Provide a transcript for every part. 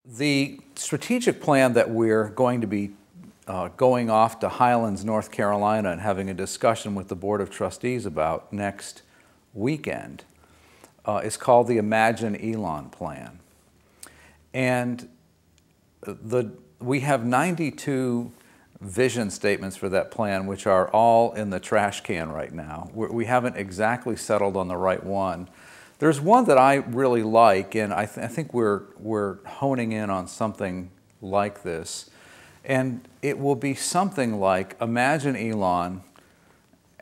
The strategic plan that we're going to be going off to Highlands, North Carolina and having a discussion with the Board of Trustees about next weekend is called the Imagine Elon Plan. And we have 92 vision statements for that plan, which are all in the trash can right now. We haven't exactly settled on the right one. There's one that I really like, and I think we're honing in on something like this. And it will be something like, imagine Elon,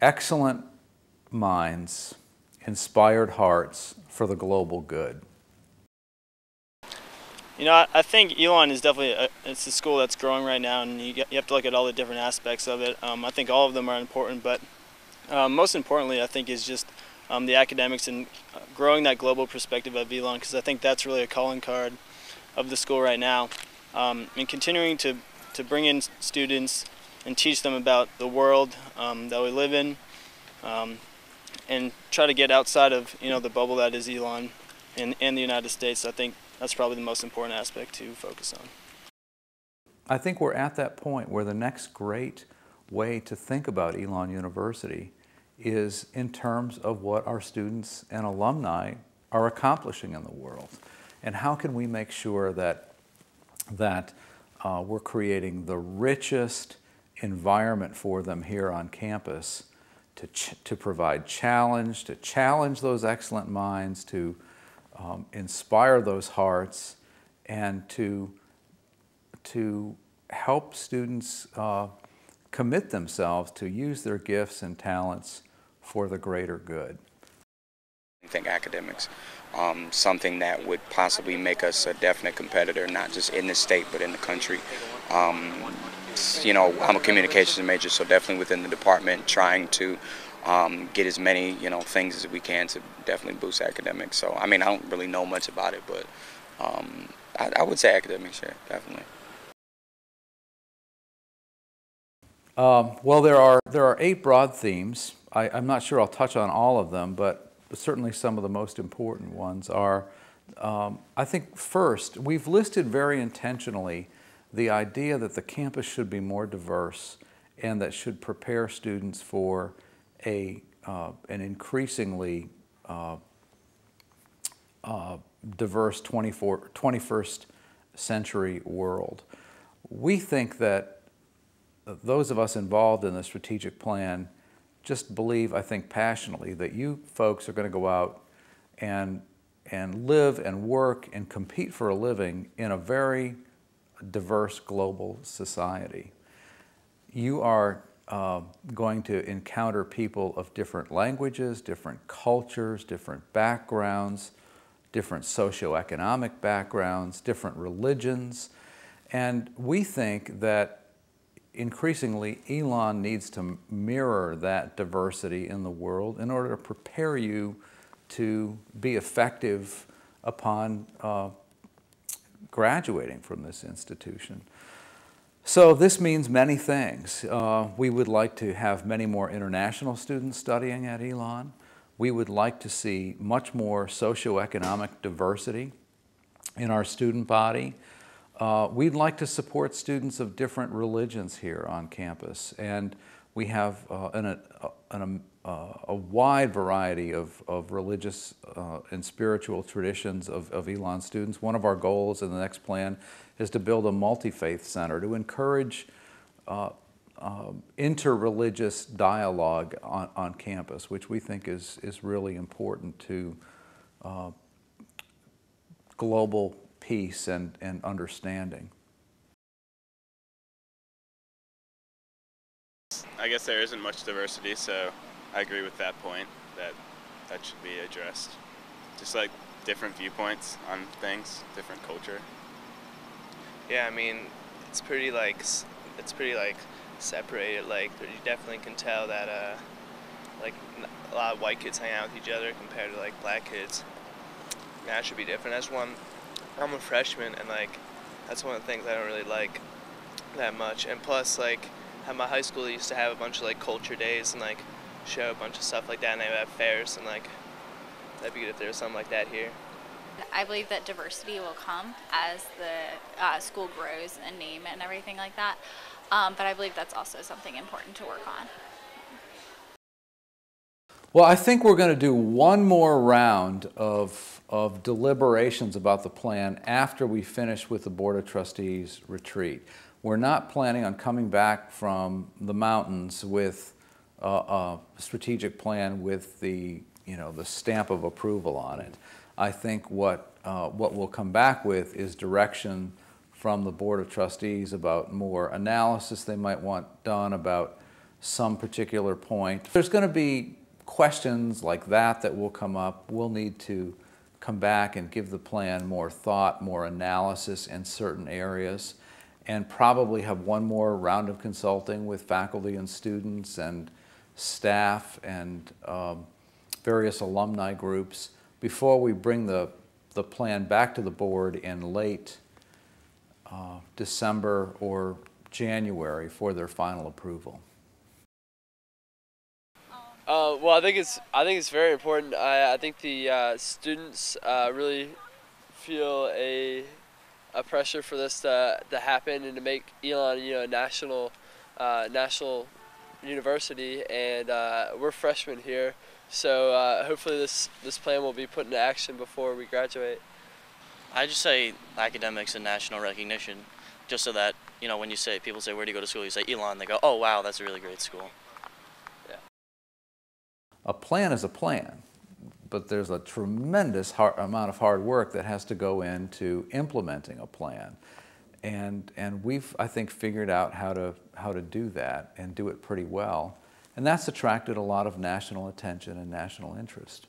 excellent minds, inspired hearts for the global good. You know, I think Elon is definitely it's a school that's growing right now, and you have to look at all the different aspects of it. I think all of them are important, but most importantly, I think is just the academics and growing that global perspective of Elon, because I think that's really a calling card of the school right now. And continuing to bring in students and teach them about the world that we live in, and try to get outside of the bubble that is Elon and the United States. I think that's probably the most important aspect to focus on. I think we're at that point where the next great way to think about Elon University is in terms of what our students and alumni are accomplishing in the world. And how can we make sure that we're creating the richest environment for them here on campus to provide challenge, to challenge those excellent minds, to inspire those hearts, and to help students commit themselves to use their gifts and talents for the greater good. I think academics, something that would possibly make us a definite competitor, not just in the state but in the country. You know, I'm a communications major, so definitely within the department trying to get as many things as we can to definitely boost academics. So I mean, I don't really know much about it, but I would say academics, yeah, definitely. Well, there are 8 broad themes. I'm not sure I'll touch on all of them, but certainly some of the most important ones are, I think first, we've listed very intentionally the idea that the campus should be more diverse and that should prepare students for an increasingly diverse 21st century world. We think that those of us involved in the strategic plan just believe, I think passionately, that you folks are going to go out and live and work and compete for a living in a very diverse global society. You are going to encounter people of different languages, different cultures, different backgrounds, different socioeconomic backgrounds, different religions, and we think that increasingly, Elon needs to mirror that diversity in the world in order to prepare you to be effective upon graduating from this institution. So this means many things. We would like to have many more international students studying at Elon. We would like to see much more socioeconomic diversity in our student body. We'd like to support students of different religions here on campus, and we have a wide variety of religious and spiritual traditions of Elon students. One of our goals in the next plan is to build a multi-faith center to encourage interreligious dialogue on campus, which we think is really important to global peace and understanding. I guess there isn't much diversity, so I agree with that point, that should be addressed. Just like different viewpoints on things, different culture. Yeah, I mean, it's pretty like separated. Like you definitely can tell that like a lot of white kids hang out with each other compared to like black kids. And that should be different. I'm a freshman, and like that's one of the things I don't really like that much. And plus, like at my high school, they used to have a bunch of like culture days and like show a bunch of stuff like that, and they would have fairs, and like that'd be good if there was something like that here. I believe that diversity will come as the school grows in name and everything like that, but I believe that's also something important to work on. Well, I think we're going to do one more round of deliberations about the plan after we finish with the Board of Trustees retreat. We're not planning on coming back from the mountains with a strategic plan with the stamp of approval on it. I think what we'll come back with is direction from the Board of Trustees about more analysis they might want done about some particular point. There's going to be questions like that will come up. We'll need to come back and give the plan more thought, more analysis in certain areas, and probably have one more round of consulting with faculty and students and staff and various alumni groups before we bring the plan back to the board in late December or January for their final approval. Well, I think it's very important. I think the students really feel a pressure for this to happen and to make Elon, a national university, and we're freshmen here, so hopefully this plan will be put into action before we graduate. I just say academics and national recognition, just so that when people say where do you go to school, you say Elon, they go, oh wow, that's a really great school. A plan is a plan, but there's a tremendous amount of hard work that has to go into implementing a plan. And we've, I think, figured out how to do that and do it pretty well. And that's attracted a lot of national attention and national interest.